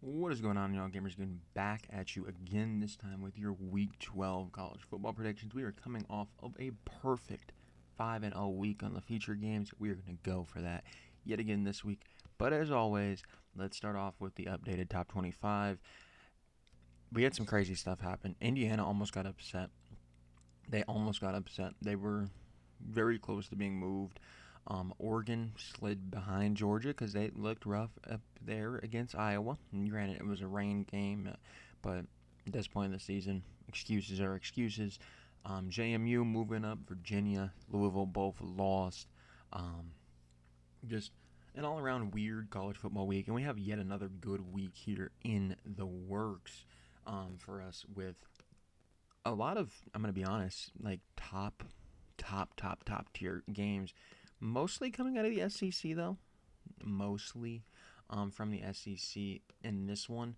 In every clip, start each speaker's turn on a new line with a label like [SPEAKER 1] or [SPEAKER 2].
[SPEAKER 1] What is going on, y'all gamers? Getting back at you again, this time with your Week 12 college football predictions. We are coming off of a perfect 5-0 week on the feature games. We are going to go for that yet again this week. But as always, let's start off with the updated top 25. We had some crazy stuff happen. Indiana almost got upset. They almost got upset. They were very close to being moved. Oregon slid behind Georgia because they looked rough up there against Iowa. And granted, it was a rain game, but at this point in the season, excuses are excuses. JMU moving up, Virginia, Louisville both lost. Just an all-around weird college football week, and we have yet another good week here in the works for us with a lot of, I'm going to be honest, like top tier games. Mostly coming out of the SEC, though. Mostly from the SEC in this one.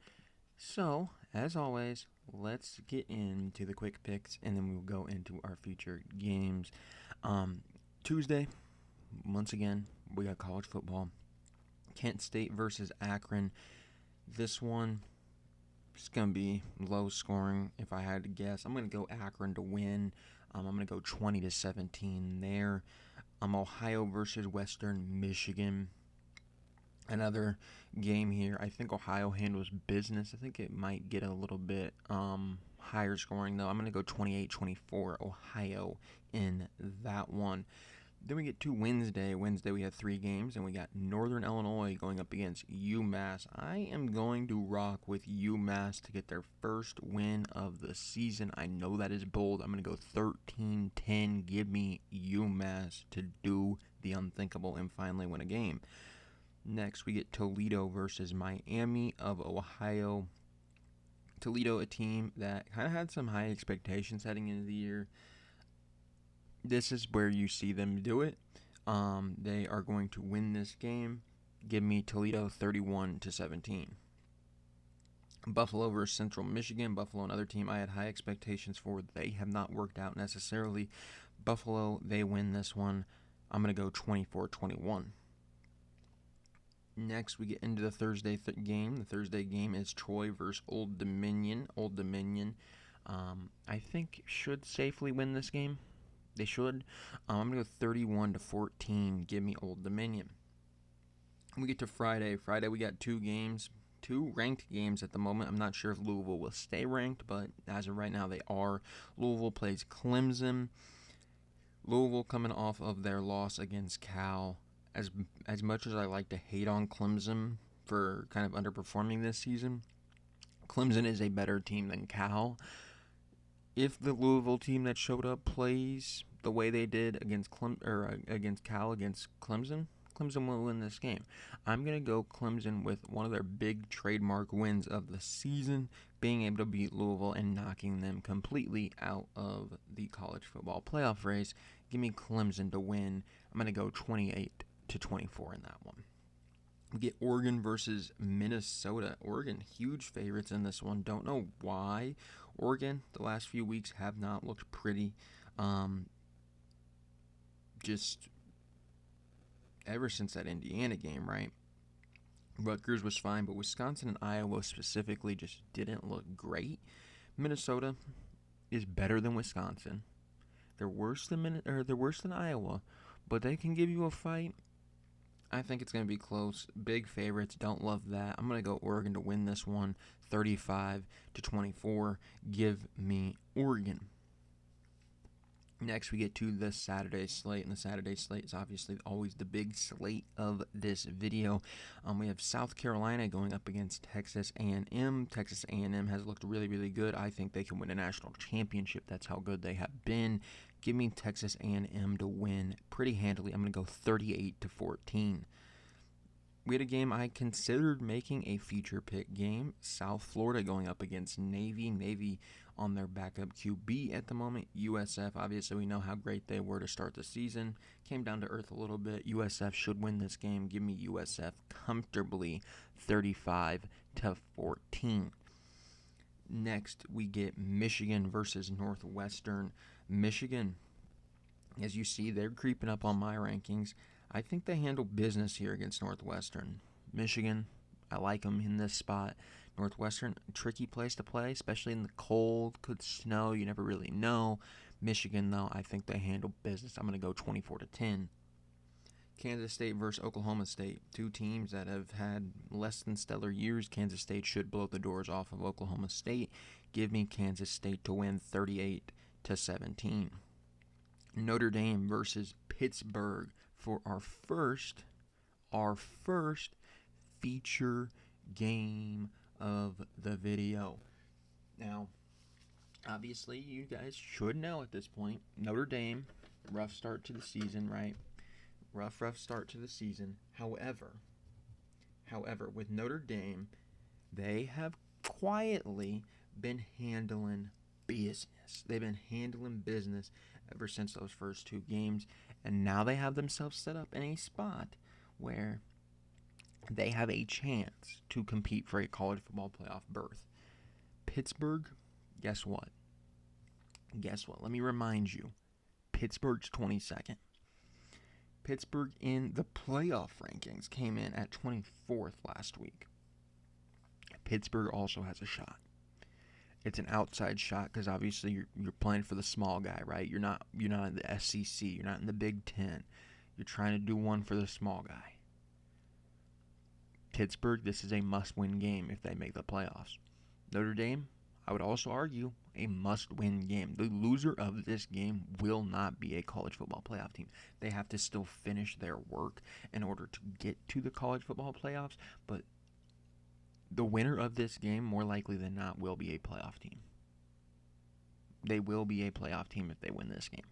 [SPEAKER 1] So, as always, let's get into the quick picks, and then we'll go into our featured games. Tuesday, once again, we got college football. Kent State versus Akron. This one is going to be low scoring, if I had to guess. I'm going to go Akron to win. I'm going to go 20-17 there. Ohio versus Western Michigan. Another game here. I think Ohio handles business. I think it might get a little bit higher scoring, though. I'm going to go 28-24 Ohio in that one. Then we get to Wednesday. Wednesday we have 3 games, and we got Northern Illinois going up against UMass. I am going to rock with UMass to get their first win of the season. I know that is bold. I'm going to go 13-10. Give me UMass to do the unthinkable and finally win a game. Next, we get Toledo versus Miami of Ohio. Toledo, a team that kind of had some high expectations heading into the year. This is where you see them do it. They are going to win this game. Give me Toledo 31-17. Buffalo versus Central Michigan. Buffalo, another team I had high expectations for. They have not worked out necessarily. Buffalo, they win this one. I'm going to go 24-21. Next, we get into the Thursday game. The Thursday game is Troy versus Old Dominion. Old Dominion, I think, should safely win this game. They should. I'm going to go 31-14. Give me Old Dominion. We get to Friday. Friday, we got 2 games. 2 ranked games at the moment. I'm not sure if Louisville will stay ranked, but as of right now, they are. Louisville plays Clemson. Louisville coming off of their loss against Cal. As much as I like to hate on Clemson for kind of underperforming this season, Clemson is a better team than Cal. If the Louisville team that showed up plays the way they did against Cal against Clemson, Clemson will win this game. I'm going to go Clemson with one of their big trademark wins of the season, being able to beat Louisville and knocking them completely out of the college football playoff race. Give me Clemson to win. I'm going to go 28-24 in that one. We get Oregon versus Minnesota. Oregon, huge favorites in this one. Don't know why. Oregon, the last few weeks have not looked pretty. Just ever since that Indiana game, right? Rutgers was fine, but Wisconsin and Iowa specifically just didn't look great. Minnesota is better than Wisconsin. They're worse than Iowa, but they can give you a fight. I think it's going to be close. Big favorites. Don't love that. I'm going to go Oregon to win this one, 35-24. Give me Oregon. Next, we get to the Saturday slate, and the Saturday slate is obviously always the big slate of this video. We have South Carolina going up against Texas A&M. Texas A&M has looked really, really good. I think they can win a national championship. That's how good they have been. Give me Texas A&M to win pretty handily. I'm going to go 38-14. We had a game I considered making a feature pick game. South Florida going up against Navy. Navy on their backup QB at the moment. USF, obviously we know how great they were to start the season. Came down to earth a little bit. USF should win this game. Give me USF comfortably 35-14. Next, we get Michigan versus Northwestern. Michigan, as you see, they're creeping up on my rankings. I think they handle business here against Northwestern. Michigan, I like them in this spot. Northwestern, tricky place to play, especially in the cold. Could snow. You never really know. Michigan, though, I think they handle business. I'm going to go 24-10. Kansas State versus Oklahoma State. Two teams that have had less than stellar years. Kansas State should blow the doors off of Oklahoma State. Give me Kansas State to win 38-17. Notre Dame versus Pittsburgh for our first feature game of the video. Now, obviously, you guys should know at this point, Notre Dame, rough start to the season, right? Rough start to the season. However, with Notre Dame, they have quietly been handling business. They've been handling business ever since those first two games, and now they have themselves set up in a spot where they have a chance to compete for a college football playoff berth. Pittsburgh, guess what? Let me remind you. Pittsburgh's 22nd. Pittsburgh in the playoff rankings came in at 24th last week. Pittsburgh also has a shot. It's an outside shot because obviously you're playing for the small guy, right? You're not in the SEC. You're not in the Big Ten. You're trying to do one for the small guy. Pittsburgh, this is a must-win game if they make the playoffs. Notre Dame, I would also argue, a must-win game. The loser of this game will not be a college football playoff team. They have to still finish their work in order to get to the college football playoffs, but the winner of this game, more likely than not, will be a playoff team. They will be a playoff team if they win this game.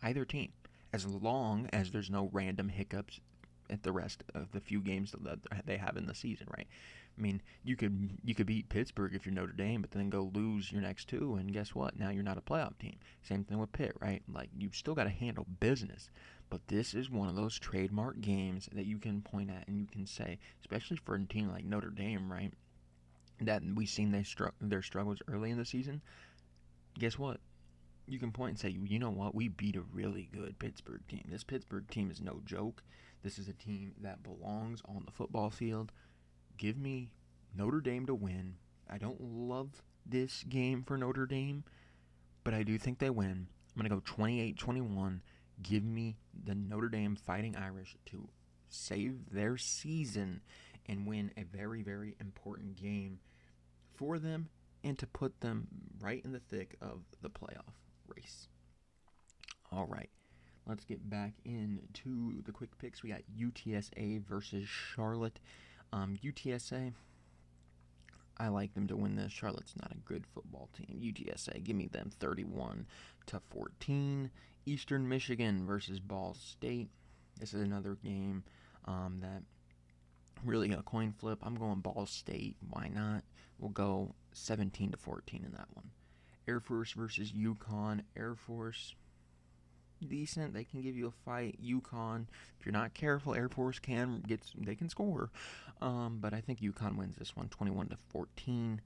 [SPEAKER 1] Either team. As long as there's no random hiccups at the rest of the few games that they have in the season, right? I mean, you could beat Pittsburgh if you're Notre Dame, but then go lose your next two, and guess what? Now you're not a playoff team. Same thing with Pitt, right? Like, you've still got to handle business. But this is one of those trademark games that you can point at and you can say, especially for a team like Notre Dame, right, that we've seen their struggles early in the season. Guess what? You can point and say, you know what? We beat a really good Pittsburgh team. This Pittsburgh team is no joke. This is a team that belongs on the football field. Give me Notre Dame to win. I don't love this game for Notre Dame, but I do think they win. I'm going to go 28-21. Give me the Notre Dame Fighting Irish to save their season and win a very, very important game for them and to put them right in the thick of the playoff race. All right, let's get back into the quick picks. We got UTSA versus Charlotte. UTSA, I like them to win this. Charlotte's not a good football team. UTSA, give me them 31-14. Eastern Michigan versus Ball State. This is another game that really a coin flip. I'm going Ball State. Why not? We'll go 17-14 in that one. Air Force versus UConn. Air Force, decent. They can give you a fight. UConn, if you're not careful, Air Force can score. But I think UConn wins this one, 21-14.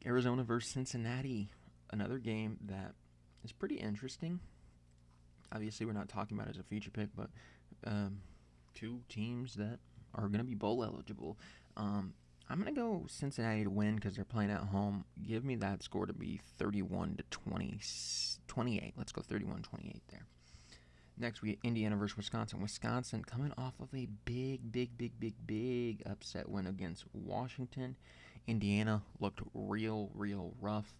[SPEAKER 1] Arizona versus Cincinnati, another game that is pretty interesting. Obviously, we're not talking about it as a feature pick, but two teams that are going to be bowl eligible. I'm going to go Cincinnati to win because they're playing at home. Give me that score to be 31-28. Let's go 31-28 there. Next, we get Indiana versus Wisconsin. Wisconsin coming off of a big upset win against Washington. Indiana looked real rough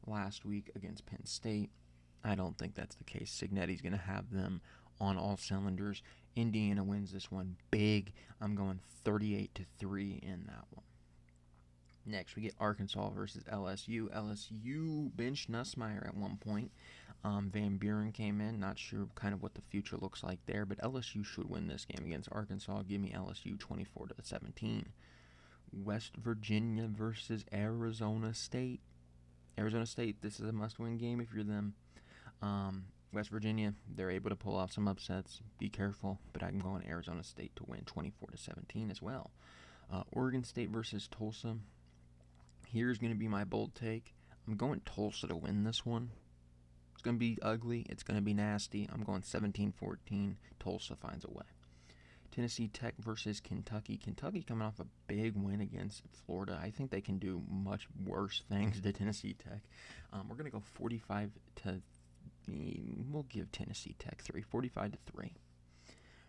[SPEAKER 1] last week against Penn State. I don't think that's the case. Cignetti's going to have them on all cylinders. Indiana wins this one big. I'm going 38-3 in that one. Next, we get Arkansas versus LSU. LSU benched Nussmeier at one point. Van Buren came in. Not sure kind of what the future looks like there, but LSU should win this game against Arkansas. Give me LSU 24-17. West Virginia versus Arizona State. Arizona State, this is a must-win game if you're them. West Virginia, they're able to pull off some upsets. Be careful, but I'm going Arizona State to win 24-17 as well. Oregon State versus Tulsa. Here's going to be my bold take. I'm going Tulsa to win this one. It's going to be ugly. It's going to be nasty. I'm going 17-14. Tulsa finds a way. Tennessee Tech versus Kentucky. Kentucky coming off a big win against Florida. I think they can do much worse things to Tennessee Tech. We're going to go 45 to... We'll give Tennessee Tech 45 to 3.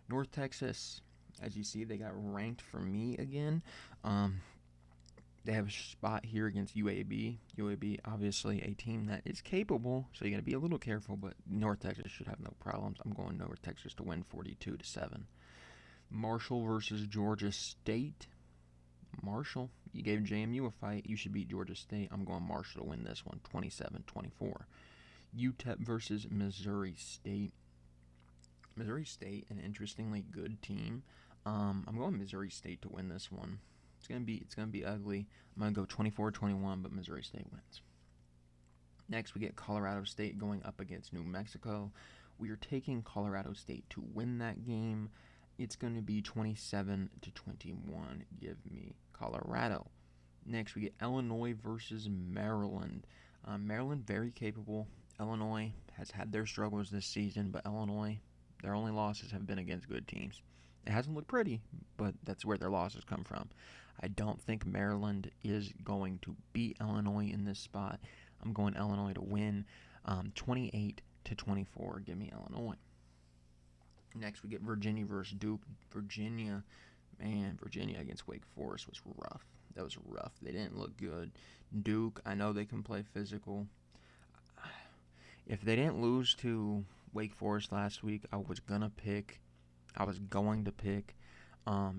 [SPEAKER 1] North Texas, as you see, they got ranked for me again. They have a spot here against UAB. UAB, obviously, a team that is capable, so you got to be a little careful, but North Texas should have no problems. I'm going North Texas to win 42 to 7. Marshall versus Georgia State. Marshall, you gave JMU a fight. You should beat Georgia State. I'm going Marshall to win this one, 27-24. UTEP versus Missouri State. Missouri State, an interestingly good team. I'm going Missouri State to win this one. It's gonna be ugly. I'm gonna go 24-21, but Missouri State wins. Next, we get Colorado State going up against New Mexico. We are taking Colorado State to win that game. It's going to be 27-21. Give me Colorado. Next, we get Illinois versus Maryland. Maryland, very capable. Illinois has had their struggles this season, but Illinois, their only losses have been against good teams. It hasn't looked pretty, but that's where their losses come from. I don't think Maryland is going to beat Illinois in this spot. I'm going Illinois to win 28-24. Give me Illinois. Next, we get Virginia versus Duke. Virginia against Wake Forest was rough. That was rough. They didn't look good. Duke, I know they can play physical. If they didn't lose to Wake Forest last week, I was going to pick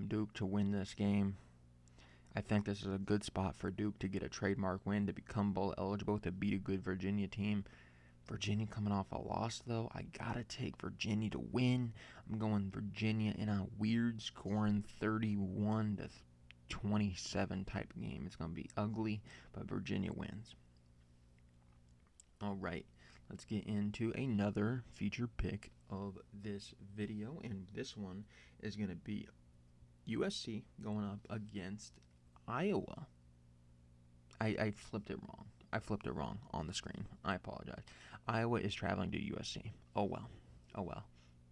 [SPEAKER 1] Duke to win this game. I think this is a good spot for Duke to get a trademark win, to become bowl eligible, to beat a good Virginia team. Virginia coming off a loss, though. I got to take Virginia to win. I'm going Virginia in a weird scoring 31-27 type game. It's going to be ugly, but Virginia wins. All right, let's get into another feature pick of this video, and this one is going to be USC going up against Iowa. I flipped it wrong. I flipped it wrong on the screen. I apologize. Iowa is traveling to USC. Oh well.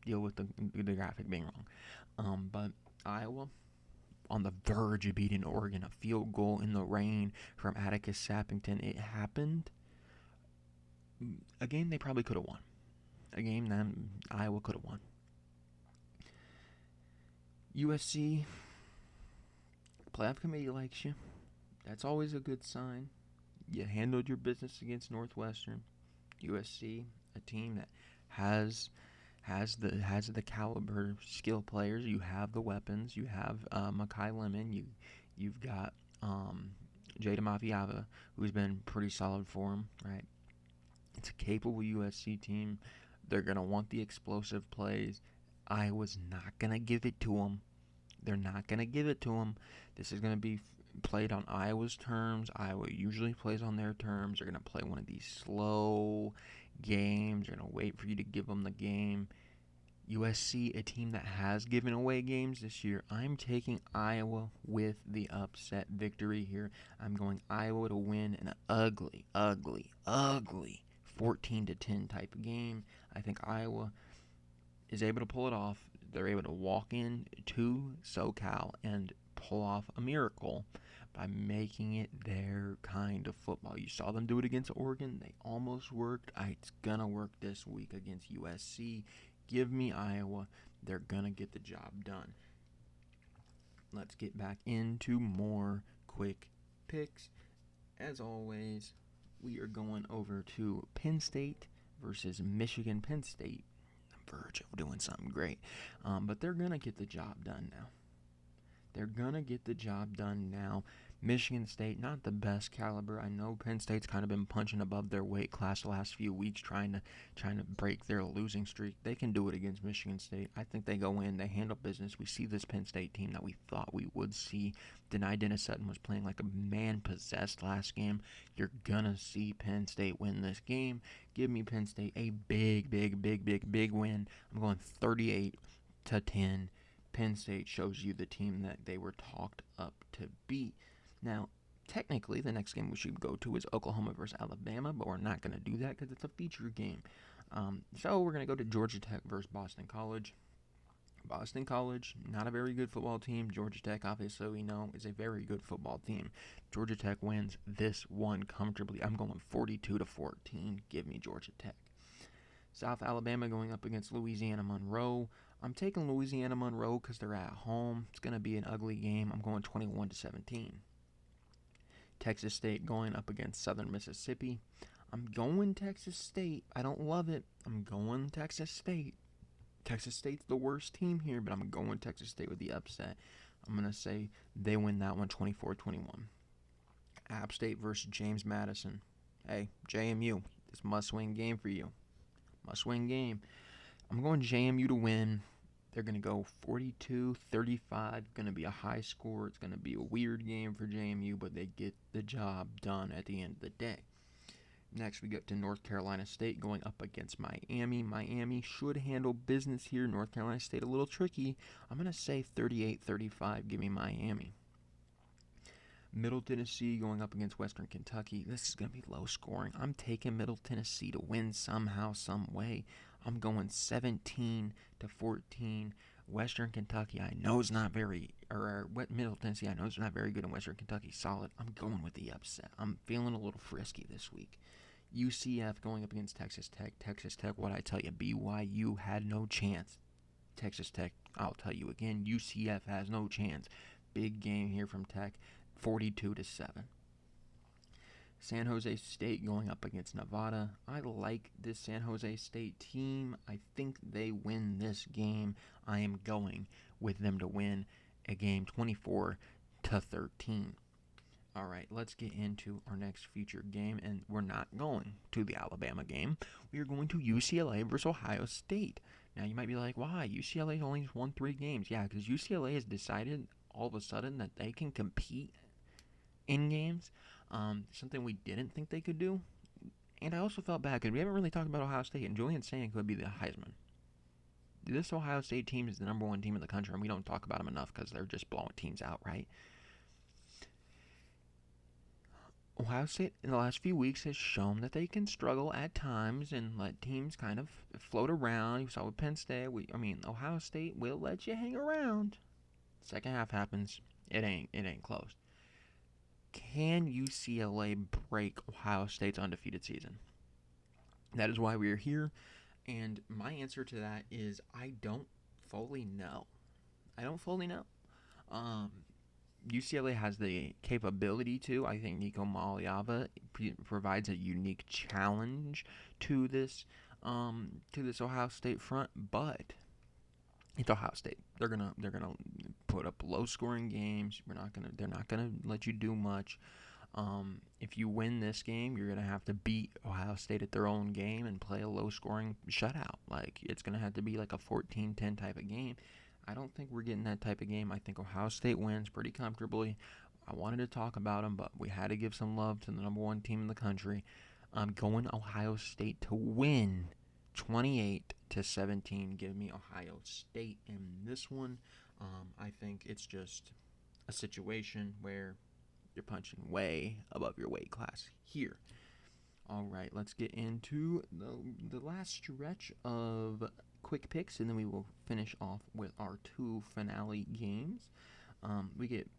[SPEAKER 1] Deal with the graphic being wrong. But Iowa on the verge of beating Oregon. A field goal in the rain from Atticus Sappington. It happened. A game they probably could have won. A game that Iowa could have won. USC playoff committee likes you. That's always a good sign. You handled your business against Northwestern. USC, a team that has the caliber skill players. You have the weapons. You have Makai Lemon. You've got Jada Mafiava, who's been pretty solid for him, right? It's a capable USC team. They're going to want the explosive plays. Iowa's not going to give it to them. They're not going to give it to them. This is going to be played on Iowa's terms. Iowa usually plays on their terms. They're going to play one of these slow games. They're going to wait for you to give them the game. USC, a team that has given away games this year. I'm taking Iowa with the upset victory here. I'm going Iowa to win an ugly 14-10 type of game. I think Iowa is able to pull it off. They're able to walk in to SoCal and pull off a miracle by making it their kind of football. You saw them do it against Oregon. They almost worked. It's going to work this week against USC. Give me Iowa. They're going to get the job done. Let's get back into more quick picks. As always, we are going over to Penn State versus Michigan. Penn State, on the verge of doing something great. But they're going to get the job done now. Michigan State, not the best caliber. I know Penn State's kind of been punching above their weight class the last few weeks, trying to break their losing streak. They can do it against Michigan State. I think they go in, they handle business. We see this Penn State team that we thought we would see. Denai Dennis Sutton was playing like a man possessed last game. You're gonna see Penn State win this game. Give me Penn State a big win. I'm going 38-10. Penn State shows you the team that they were talked up to beat. Now, technically, the next game we should go to is Oklahoma versus Alabama, but we're not going to do that because it's a feature game. So we're going to go to Georgia Tech versus Boston College. Boston College, not a very good football team. Georgia Tech, obviously, we know, is a very good football team. Georgia Tech wins this one comfortably. I'm going 42-14. Give me Georgia Tech. South Alabama going up against Louisiana Monroe. I'm taking Louisiana Monroe because they're at home. It's going to be an ugly game. I'm going 21-17. Texas State going up against Southern Mississippi. I'm going Texas State. I don't love it. I'm going Texas State. Texas State's the worst team here, but I'm going Texas State with the upset. I'm going to say they win that one 24-21. App State versus James Madison. Hey, JMU, this must-win game for you. Must-win game. I'm going JMU to win. They're going to go 42-35. Going to be a high score. It's going to be a weird game for JMU, but they get the job done at the end of the day. Next, we get to North Carolina State going up against Miami. Miami should handle business here. North Carolina State a little tricky. I'm going to say 38-35. Give me Miami. Middle Tennessee going up against Western Kentucky. This is going to be low scoring. I'm taking Middle Tennessee to win somehow, some way. I'm going 17-14. Western Kentucky, I know is not very, Middle Tennessee, I know is not very good, and Western Kentucky solid. I'm going with the upset. I'm feeling a little frisky this week. UCF going up against Texas Tech. Texas Tech, what I tell you, BYU had no chance. Texas Tech, I'll tell you again, UCF has no chance. Big game here from Tech, 42-7. San Jose State going up against Nevada. I like this San Jose State team. I think they win this game. I am going with them to win a game 24-13. All right, let's get into our next featured game, and we're not going to the Alabama game. We are going to UCLA versus Ohio State. Now, you might be like, why? UCLA only won 3 games. Yeah, because UCLA has decided all of a sudden that they can compete in games. Something we didn't think they could do. And I also felt bad because we haven't really talked about Ohio State, and Julian Sayin could be the Heisman. This Ohio State team is the number 1 team in the country, and we don't talk about them enough because they're just blowing teams out, right? Ohio State in the last few weeks has shown that they can struggle at times and let teams kind of float around. You saw with Penn State. Ohio State will let you hang around. Second half happens, it ain't close. Can UCLA break Ohio State's undefeated season? That is why we are here, and my answer to that is I don't fully know. UCLA has the capability to. I think Nico Maliava provides a unique challenge to this Ohio State front, but it's Ohio State. They're gonna put up low scoring games. They're not gonna let you do much. If you win this game, you're gonna have to beat Ohio State at their own game and play a low scoring shutout. Like it's gonna have to be like a 14-10 type of game. I don't think we're getting that type of game. I think Ohio State wins pretty comfortably. I wanted to talk about them, but we had to give some love to the number 1 team in the country. I'm going Ohio State to win 28-17. Give me Ohio State in this one. I think it's just a situation where you're punching way above your weight class here. All right, let's get into the last stretch of quick picks, and then we will finish off with our 2 finale games. We get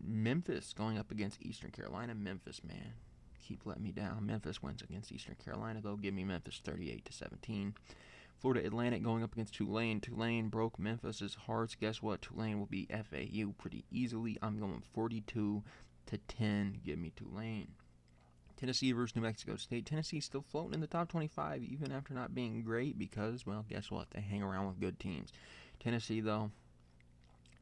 [SPEAKER 1] Memphis going up against Eastern Carolina. Memphis, man, keep letting me down. Memphis wins against Eastern Carolina, though. Give me Memphis 38-17. Florida Atlantic going up against Tulane. Tulane broke Memphis's hearts. Guess what? Tulane will beat FAU pretty easily. I'm going 42-10. Give me Tulane. Tennessee versus New Mexico State. Tennessee's still floating in the top 25 even after not being great because, well, guess what? They hang around with good teams. Tennessee, though,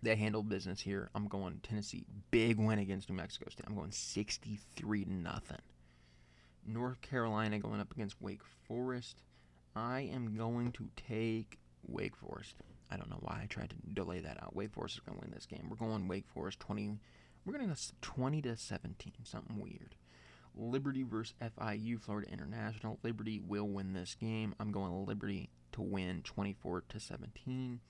[SPEAKER 1] they handle business here. I'm going Tennessee. Big win against New Mexico State. I'm going 63-0. North Carolina going up against Wake Forest. I am going to take Wake Forest. I don't know why I tried to delay that out. Wake Forest is going to win this game. We're going Wake Forest 20. We're going to go 20-17. Something weird. Liberty versus FIU, Florida International. Liberty will win this game. I'm going Liberty to win 24-17.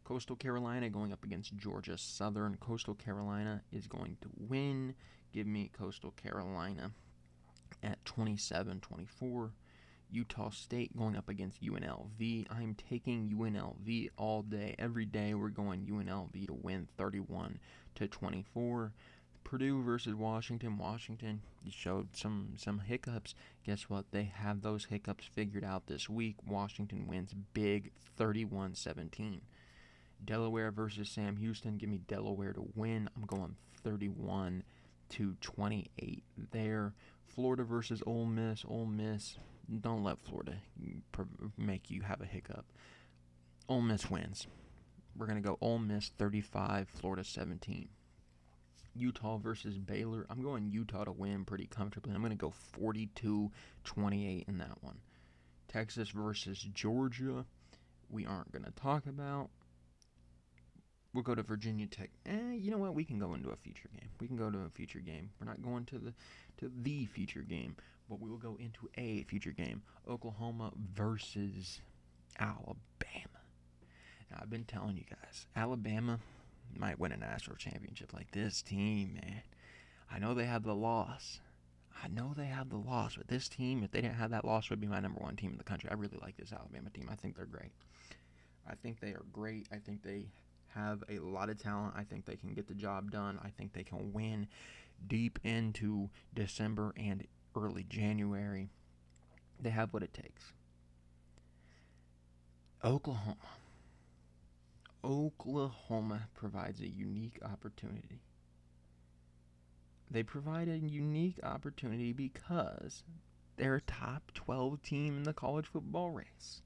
[SPEAKER 1] Coastal Carolina going up against Georgia Southern. Coastal Carolina is going to win. Give me Coastal Carolina at 27-24. Utah State going up against UNLV. I'm taking UNLV all day, every day. We're going UNLV to win 31-24. Purdue versus Washington. Washington showed some hiccups. Guess what? They have those hiccups figured out this week. Washington wins big, 31-17. Delaware versus Sam Houston. Give me Delaware to win. I'm going 31-28 there. Florida versus Ole Miss. Ole Miss. Don't let Florida make you have a hiccup. Ole Miss wins. We're going to go Ole Miss 35, Florida 17. Utah versus Baylor. I'm going Utah to win pretty comfortably. I'm going to go 42-28 in that one. Texas versus Georgia. We aren't going to talk about. We'll go to Virginia Tech. You know what? We can go into a feature game. We can go to a feature game. We're not going to the feature game, but we will go into a feature game. Oklahoma versus Alabama. Now, I've been telling you guys, Alabama might win a national championship. Like, this team, man. I know they have the loss. But this team, if they didn't have that loss, would be my number one team in the country. I really like this Alabama team. I think they're great. I think they are great. I think they have a lot of talent. I think they can get the job done. I think they can win deep into December and early January. They have what it takes. Oklahoma provides a unique opportunity. They provide a unique opportunity because they're a top 12 team in the college football race.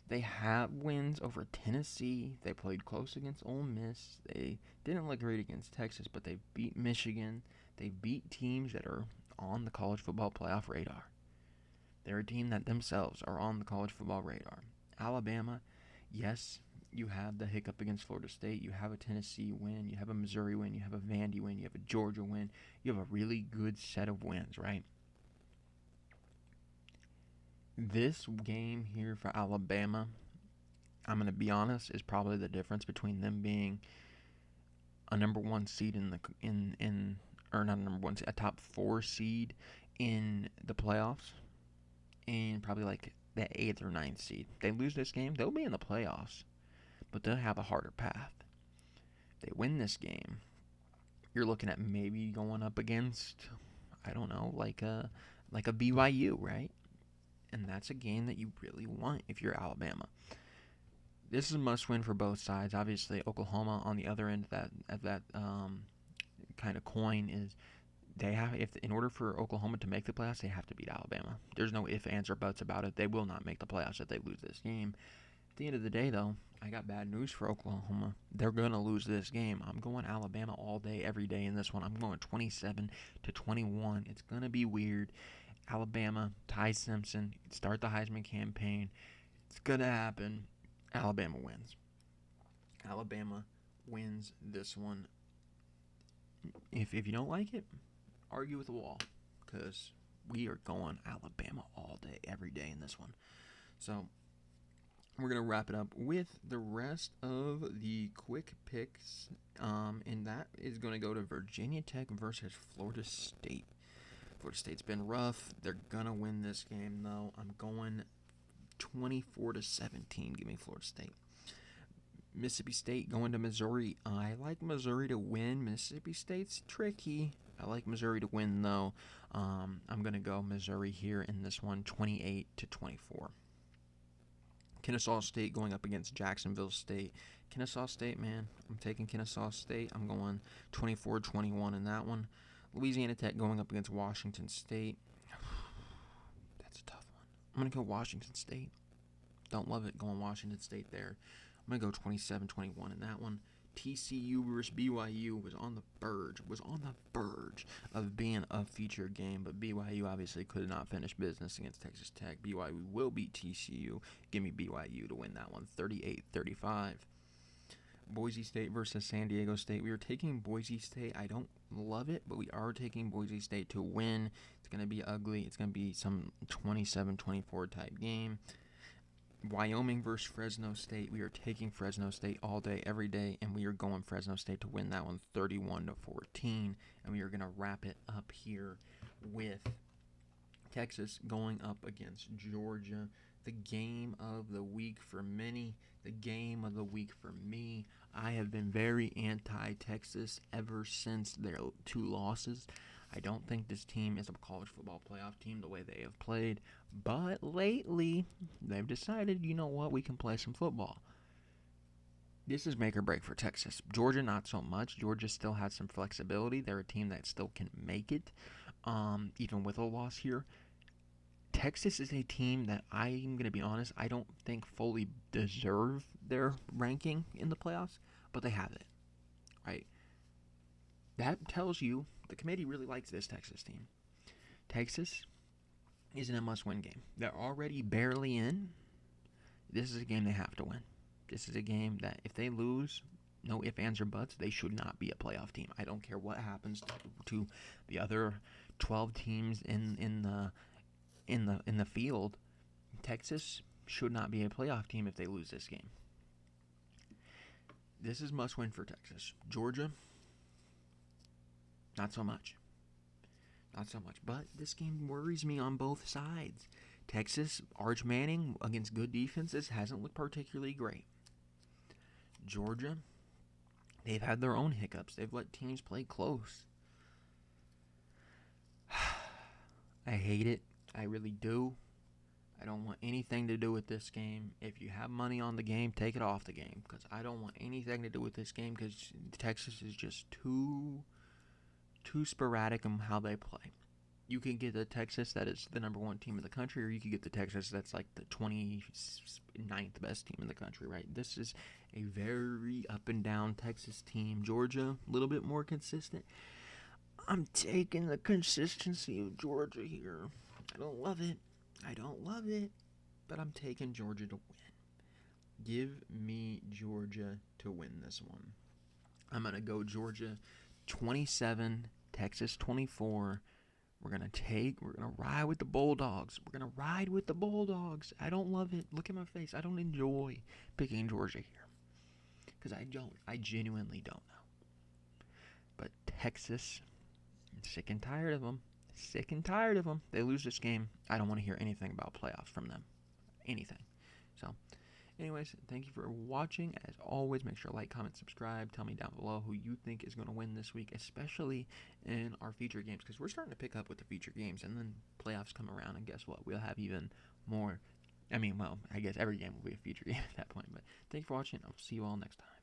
[SPEAKER 1] They have wins over Tennessee. They played close against Ole Miss. They didn't look great against Texas, but they beat Michigan. They beat teams that are on the college football playoff radar. They're a team that themselves are on the college football radar. Alabama, yes, you have the hiccup against Florida State. You have a Tennessee win. You have a Missouri win. You have a Vandy win. You have a Georgia win. You have a really good set of wins, right? This game here for Alabama, I'm going to be honest, is probably the difference between them being a number one seed or not a number one seed, a top 4 seed in the playoffs, and probably like the 8th or 9th seed. If they lose this game, they'll be in the playoffs, but they'll have a harder path. If they win this game, you're looking at maybe going up against, I don't know, like a BYU, right? And that's a game that you really want if you're Alabama. This is a must-win for both sides. Obviously, Oklahoma on the other end of that kind of coin is in order for Oklahoma to make the playoffs, they have to beat Alabama. There's no ifs, ands, or buts about it. They will not make the playoffs if they lose this game. At the end of the day, though, I got bad news for Oklahoma. They're going to lose this game. I'm going Alabama all day, every day in this one. I'm going 27-21. It's going to be weird. Alabama, Ty Simpson, start the Heisman campaign. It's going to happen. Alabama wins. Alabama wins this one. If you don't like it, argue with the wall, because we are going Alabama all day, every day in this one. So we're going to wrap it up with the rest of the quick picks, and that is going to go to Virginia Tech versus Florida State. Florida State's been rough. They're going to win this game, though. I'm going 24-17. Give me Florida State. Mississippi State going to Missouri. I like Missouri to win. Mississippi State's tricky. I like Missouri to win, though. I'm going to go Missouri here in this one, 28-24. Kennesaw State going up against Jacksonville State. Kennesaw State, man. I'm taking Kennesaw State. I'm going 24-21 in that one. Louisiana Tech going up against Washington State. That's a tough one. I'm going to go Washington State. Don't love it going Washington State there. I'm going to go 27-21 in that one. TCU versus BYU was on the verge of being a feature game, but BYU obviously could not finish business against Texas Tech. BYU will beat TCU. Give me BYU to win that one, 38-35. Boise State versus San Diego State. We are taking Boise State. I don't love it, but we are taking Boise State to win. It's going to be ugly. It's going to be some 27-24 type game. Wyoming versus Fresno State. We are taking Fresno State all day, every day, and we are going Fresno State to win that one 31-14. And we are going to wrap it up here with Texas going up against Georgia. The game of the week for many, the game of the week for me. I have been very anti-Texas ever since their 2 losses. I don't think this team is a college football playoff team the way they have played. But lately, they've decided, you know what, we can play some football. This is make or break for Texas. Georgia, not so much. Georgia still has some flexibility. They're a team that still can make it, even with a loss here. Texas is a team that I'm going to be honest, I don't think fully deserve their ranking in the playoffs, but they have it, right? That tells you the committee really likes this Texas team. Texas is in a must-win game. They're already barely in. This is a game they have to win. This is a game that if they lose, no ifs, ands, or buts, they should not be a playoff team. I don't care what happens to the other 12 teams in the field. Texas should not be a playoff team if they lose this game. This is must win for Texas. Georgia, not so much. Not so much. But this game worries me on both sides. Texas, Arch Manning against good defenses hasn't looked particularly great. Georgia, they've had their own hiccups. They've let teams play close. I hate it. I really do. I don't want anything to do with this game. If you have money on the game, take it off the game. Because I don't want anything to do with this game because Texas is just too sporadic in how they play. You can get the Texas that is the number 1 team in the country, or you can get the Texas that's like the 29th best team in the country, right? This is a very up and down Texas team. Georgia, a little bit more consistent. I'm taking the consistency of Georgia here. I don't love it, but I'm taking Georgia to win. Give me Georgia to win this one. I'm going to go Georgia 27, Texas 24. We're going to ride with the Bulldogs. I don't love it. Look at my face. I don't enjoy picking Georgia here. Because I genuinely don't know. But Texas, I'm sick and tired of them. They lose this game. I don't want to hear anything about playoffs from them. Anything. So, anyways, thank you for watching. As always, make sure to like, comment, subscribe. Tell me down below who you think is going to win this week, especially in our feature games, because we're starting to pick up with the feature games, and then playoffs come around, and guess what? We'll have even more. I guess every game will be a feature game at that point. But thank you for watching. I'll see you all next time.